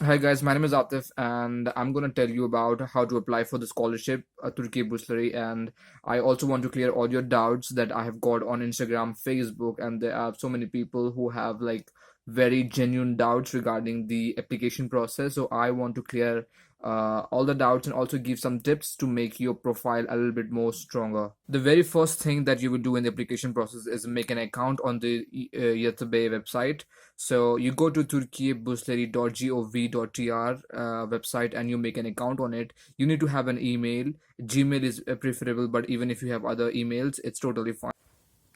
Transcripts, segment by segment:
Hi guys, my name is Atif and I'm going to tell you about how to apply for the scholarship Turkiye burslari, and I also want to clear all your doubts that I have got on Instagram, Facebook, and there are so many people who have like very genuine doubts regarding the application process. So I want to clear all the doubts and also give some tips to make your profile a little bit more stronger. The very first thing that you would do in the application process is make an account on the YTB website. So you go to turkiyeburslari.gov.tr website and you make an account on it. You need to have an email. Gmail is preferable, but even if you have other emails, it's totally fine.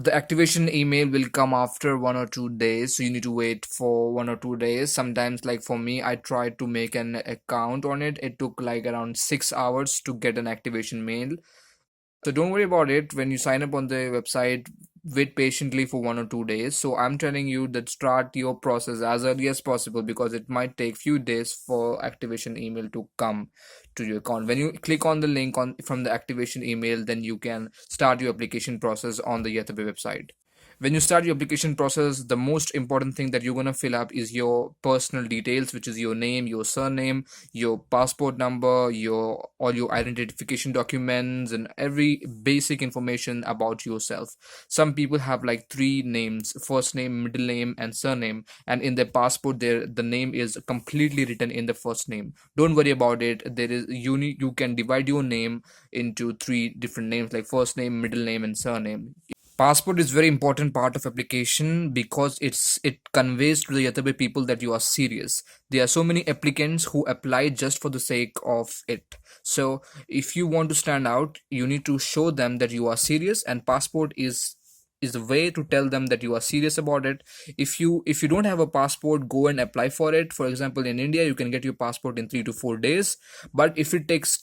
The activation email will come after 1 or 2 days, so you need to wait for 1 or 2 days. Sometimes, like for me, I tried to make an account on it. It took like around 6 hours to get an activation mail. So don't worry about it. When you sign up on the website, wait patiently for 1 or 2 days. So I'm telling you that start your process as early as possible because it might take few days for activation email to come to your account. When you click on the link on from the activation email, then you can start your application process on the Yatabe website. When you start your application process, the most important thing that you're going to fill up is your personal details, which is your name, your surname, your passport number, your all your identification documents, and every basic information about yourself. Some people have like three names: first name, middle name, and surname, and in their passport the name is completely written in the first name. Don't worry about it. There is you can divide your name into three different names, like first name, middle name, and surname. Passport is very important part of application because it conveys to the other people that you are serious. There are so many applicants who apply just for the sake of it. So if you want to stand out, you need to show them that you are serious, and passport is a way to tell them that you are serious about it. If you don't have a passport, go and apply for it. For example, in India you can get your passport in 3 to 4 days, but if it takes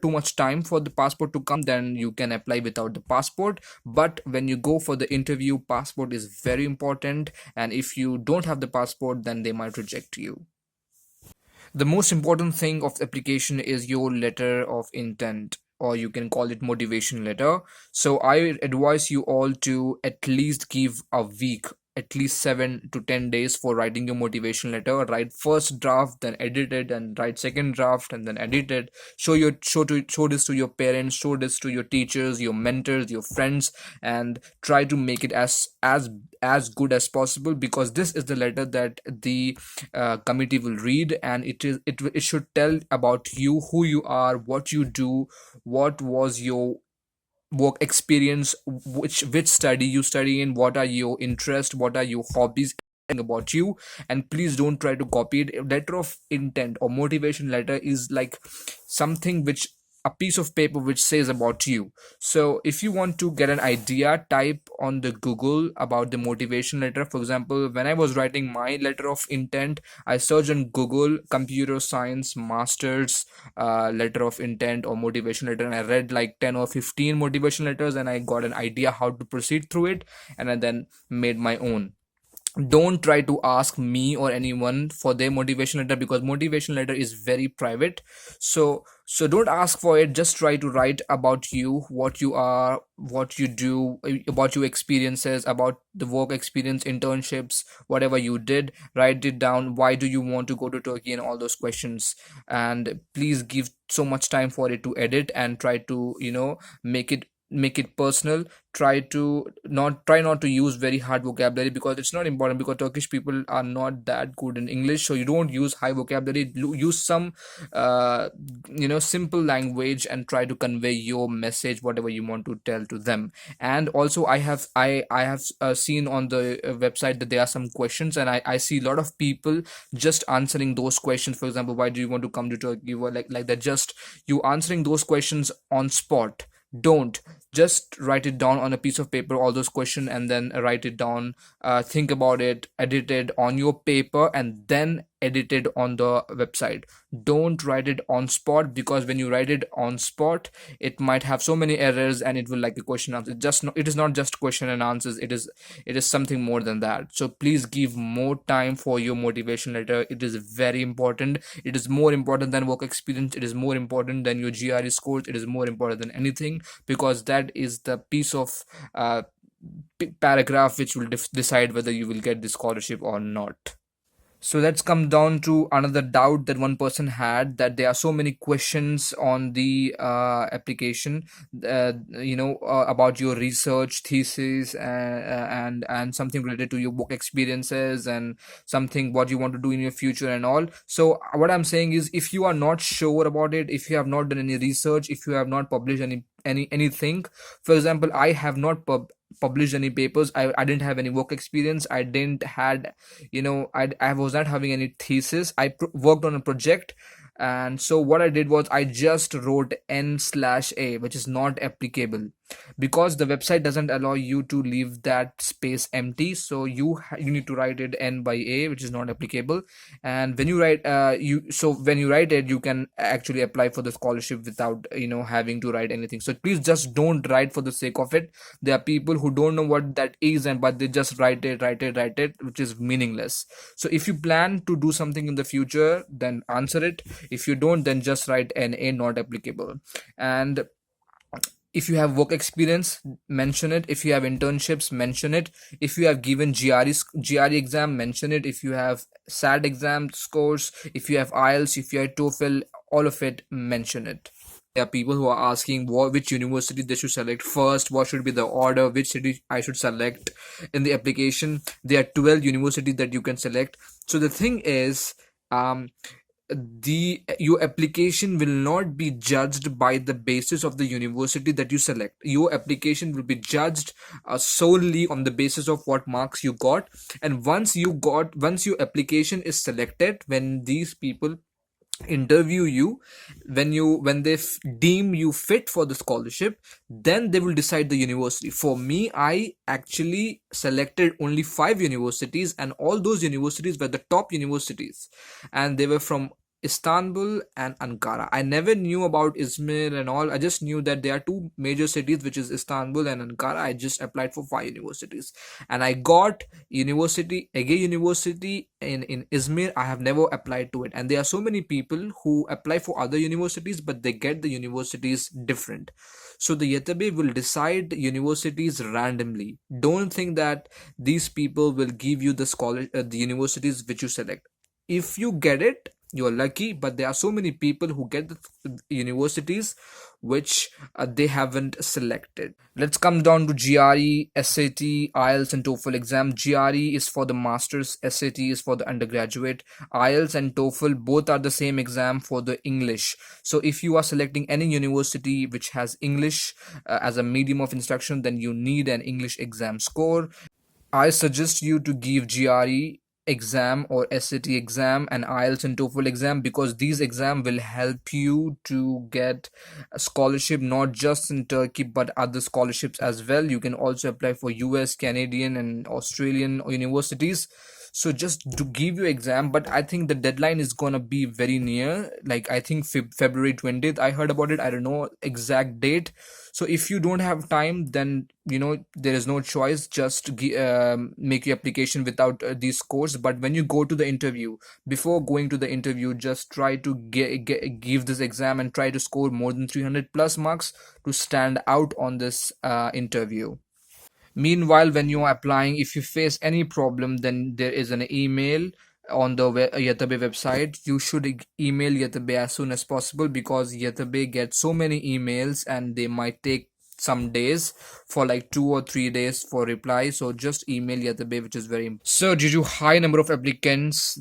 too much time for the passport to come, then you can apply without the passport. But when you go for the interview, passport is very important, and if you don't have the passport, then they might reject you. The most important thing of the application is your letter of intent, or you can call it motivation letter. So I advise you all to at least give a week, at least 7 to 10 days for writing your motivation letter. Write first draft, then edit it, and write second draft, and then edit it. Show this to your parents, show this to your teachers, your mentors, your friends, and try to make it as good as possible, because this is the letter that the committee will read, and it should tell about you, who you are, what you do, what was your work experience, which study you study in, what are your interests, what are your hobbies, about you. And please don't try to copy it. A letter of intent or motivation letter is like something which, a piece of paper which says about you. So if you want to get an idea, type on the Google about the motivation letter. For example, when I was writing my letter of intent, I searched on Google computer science masters letter of intent or motivation letter, and I read like 10 or 15 motivation letters, and I got an idea how to proceed through it, and I then made my own. Don't try to ask me or anyone for their motivation letter, because motivation letter is very private. So don't ask for it. Just try to write about you, what you are, what you do, about your experiences, about the work experience, internships, whatever you did. Write it down. Why do you want to go to Turkey, and all those questions. And please give so much time for it to edit, and try to make it personal. Try not to use very hard vocabulary, because it's not important, because Turkish people are not that good in English. So you don't use high vocabulary. Use some simple language, and try to convey your message, whatever you want to tell to them. And also I have seen on the website that there are some questions, and I see a lot of people just answering those questions. For example, why do you want to come to Turkey, or like that, just you answering those questions on spot. Don't just write it down on a piece of paper, all those questions, and then write it down. Think about it, edit it on your paper, and then edit it on the website. Don't write it on spot, because when you write it on spot, it might have so many errors, and it will like a question answer. It is not just question and answers. It is something more than that. So please give more time for your motivation letter. It is very important. It is more important than work experience. It is more important than your GRE scores. It is more important than anything, because that is the piece of paragraph which will decide whether you will get the scholarship or not. So let's come down to another doubt that one person had, that there are so many questions on the application, about your research thesis, and something related to your work experiences, and something what you want to do in your future and all. So what I'm saying is, if you are not sure about it, if you have not done any research, if you have not published anything, for example, I have not published any papers, I didn't have any work experience, I didn't had, I was not having any thesis, worked on a project. And so what I did was I just wrote n/a, which is not applicable, because the website doesn't allow you to leave that space empty. So you need to write it n/a, which is not applicable. And when you write when you write it, you can actually apply for the scholarship without having to write anything. So please just don't write for the sake of it. There are people who don't know what that is, and but they just write it, which is meaningless. So if you plan to do something in the future, then answer it. If you don't, then just write NA, not applicable. And if you have work experience, mention it. If you have internships, mention it. If you have given GRE exam, mention it. If you have SAT exam scores, if you have IELTS, if you have TOEFL, all of it, mention it. There are people who are asking which university they should select first, what should be the order, which city I should select in the application. There are 12 universities that you can select. So the thing is, your application will not be judged by the basis of the university that you select. Your application will be judged solely on the basis of what marks you got. And once your application is selected, when these people interview you, when they deem you fit for the scholarship, then they will decide the university. For me, I actually selected only 5 universities, and all those universities were the top universities, and they were from Istanbul and Ankara. I never knew about Izmir and all. I just knew that there are two major cities, which is Istanbul and Ankara. I just applied for 5 universities, and I got Ege University in Izmir. I have never applied to it, and there are so many people who apply for other universities, but they get the universities different. So the Yatabe will decide universities randomly. Don't think that these people will give you the universities which you select. If you get it, you're lucky, but there are so many people who get the universities which they haven't selected. Let's come down to GRE, SAT, IELTS, and TOEFL exam. GRE is for the masters, SAT is for the undergraduate. IELTS and TOEFL both are the same exam for the English. So if you are selecting any university which has English as a medium of instruction, then you need an English exam score. I suggest you to give GRE exam or SAT exam and IELTS and TOEFL exam, because these exam will help you to get a scholarship not just in Turkey but other scholarships as well. You can also apply for US, Canadian, and Australian universities. So just to give you exam, but I think the deadline is gonna be very near. Like I think February 20th. I heard about it. I don't know exact date. So if you don't have time, then there is no choice. Just make your application without these scores. But when you go to the interview, before going to the interview, just try to give this exam and try to score more than 300 plus marks to stand out on this interview. Meanwhile, when you are applying, if you face any problem, then there is an email on the Yatabe website. You should email Yatabe as soon as possible, because Yatabe gets so many emails and they might take some days, for like 2 or 3 days for reply. So just email Yatabe, which is very important. So due to high number of applicants,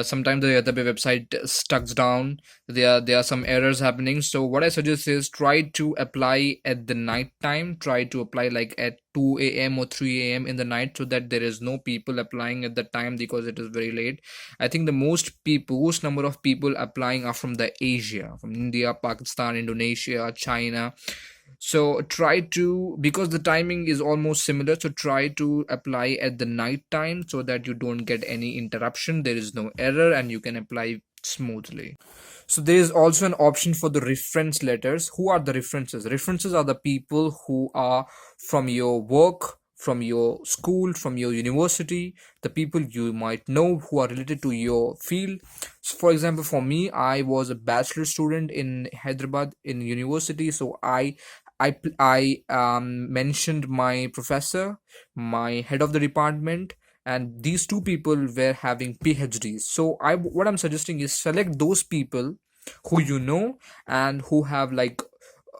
sometimes the Yatabe website stucks down. There are some errors happening. So what I suggest is try to apply at the night time. Try to apply like at 2 a.m. or 3 a.m. in the night, so that there is no people applying at the time, because it is very late. I think the most number of people applying are from the Asia, from India, Pakistan, Indonesia, China. So try to, because the timing is almost similar, so try to apply at the night time so that you don't get any interruption, there is no error, and you can apply smoothly. So there is also an option for the reference letters. Who are the references? References are the people who are from your work, from your school, from your university, the people you might know who are related to your field. So for example, for me, I was a bachelor student in Hyderabad in university, so I mentioned my professor, my head of the department, and these two people were having PhDs. So what I'm suggesting is select those people who you know and who have like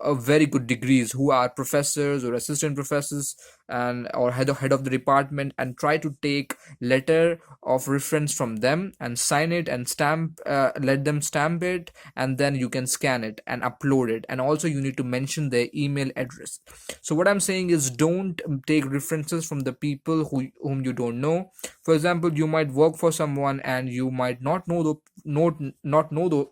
a very good degrees, who are professors or assistant professors and or head of the department, and try to take letter of reference from them and sign it and stamp, let them stamp it, and then you can scan it and upload it. And also you need to mention their email address. So what I'm saying is, don't take references from the people whom you don't know. For example, you might work for someone and you might not know the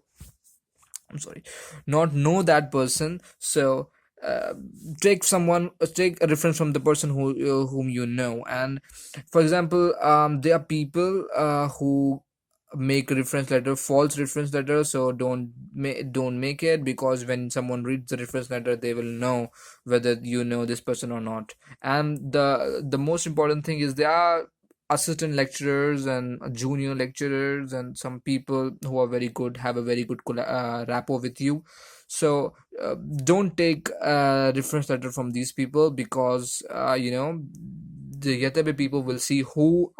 I'm sorry, not know that person. So uh, take a reference from the person whom you know. And for example, there are people who make a reference letter, false reference letter. So don't make it, because when someone reads the reference letter, they will know whether you know this person or not. And the most important thing is, there are assistant lecturers and junior lecturers and some people who are very good, have a very good rapport with you. So don't take reference letter from these people, because the Yatabe people will see who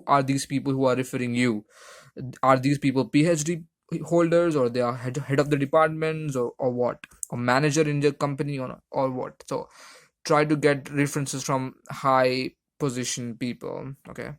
are these people who are referring you. Are these people PhD holders, or they are head of the departments, or what, or manager in the company, or what. So try to get references from high position people. Okay.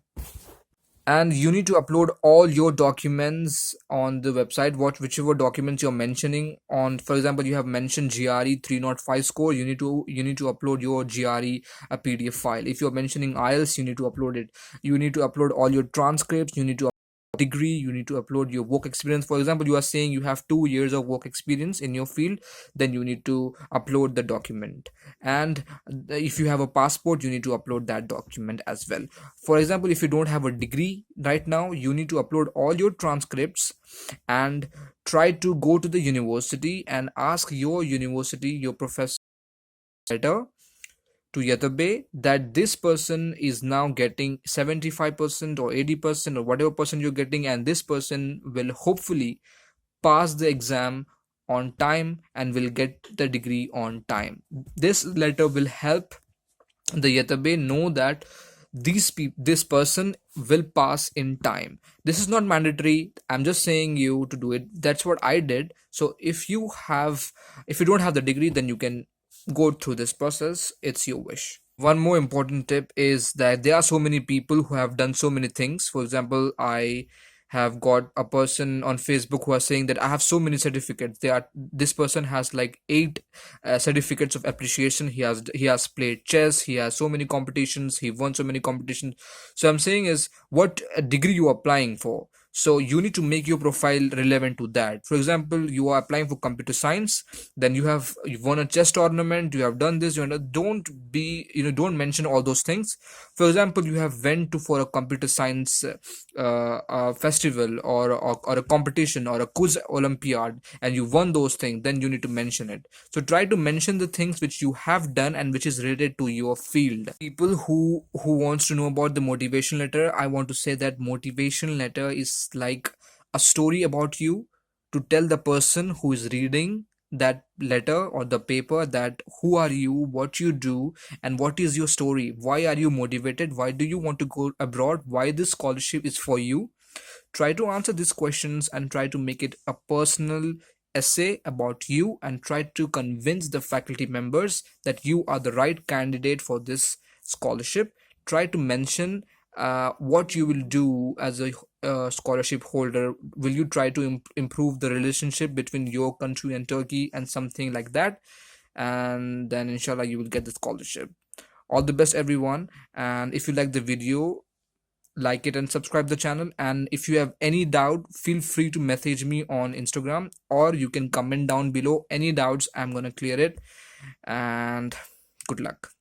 And you need to upload all your documents on the website, whichever documents you're mentioning on. For example, you have mentioned GRE 305 score, you need to upload your GRE a PDF file. If you're mentioning IELTS, you need to upload it. You need to upload all your transcripts. You need to degree, you need to upload your work experience. For example, you are saying you have 2 years of work experience in your field, then you need to upload the document. And if you have a passport, you need to upload that document as well. For example, if you don't have a degree right now, you need to upload all your transcripts, and try to go to the university and ask your university, your professor, letter to Yatabe that this person is now getting 75% or 80% or whatever percent you're getting, and this person will hopefully pass the exam on time and will get the degree on time. This letter will help the Yatabe know that this person will pass in time. This is not mandatory, I'm just saying you to do it. That's what I did. So if you don't have the degree, then you can go through this process. It's your wish. One more important tip is that there are so many people who have done so many things. For example, I have got a person on Facebook who are saying that I have so many certificates. This person has like 8 certificates of appreciation. He has played chess. He has so many competitions. He won so many competitions. So I'm saying is, what degree you are applying for? So you need to make your profile relevant to that. For example, you are applying for computer science, then you've won a chess tournament, you have done this, don't mention all those things. For example, you have went to for a computer science festival, or a competition, or a quiz olympiad, and you won those things, then you need to mention it. So try to mention the things which you have done and which is related to your field. People who wants to know about the motivation letter, I want to say that motivation letter is like a story about you, to tell the person who is reading that letter or the paper, that who are you, what you do, and what is your story. Why are you motivated? Why do you want to go abroad? Why this scholarship is for you? Try to answer these questions and try to make it a personal essay about you, and try to convince the faculty members that you are the right candidate for this scholarship. Try to mention what you will do as a scholarship holder. Will you try to improve the relationship between your country and Turkey, and something like that? And then inshallah you will get the scholarship. All the best, everyone. And if you like the video, like it and subscribe the channel. And if you have any doubt, feel free to message me on Instagram, or you can comment down below any doubts. I'm gonna clear it. And good luck.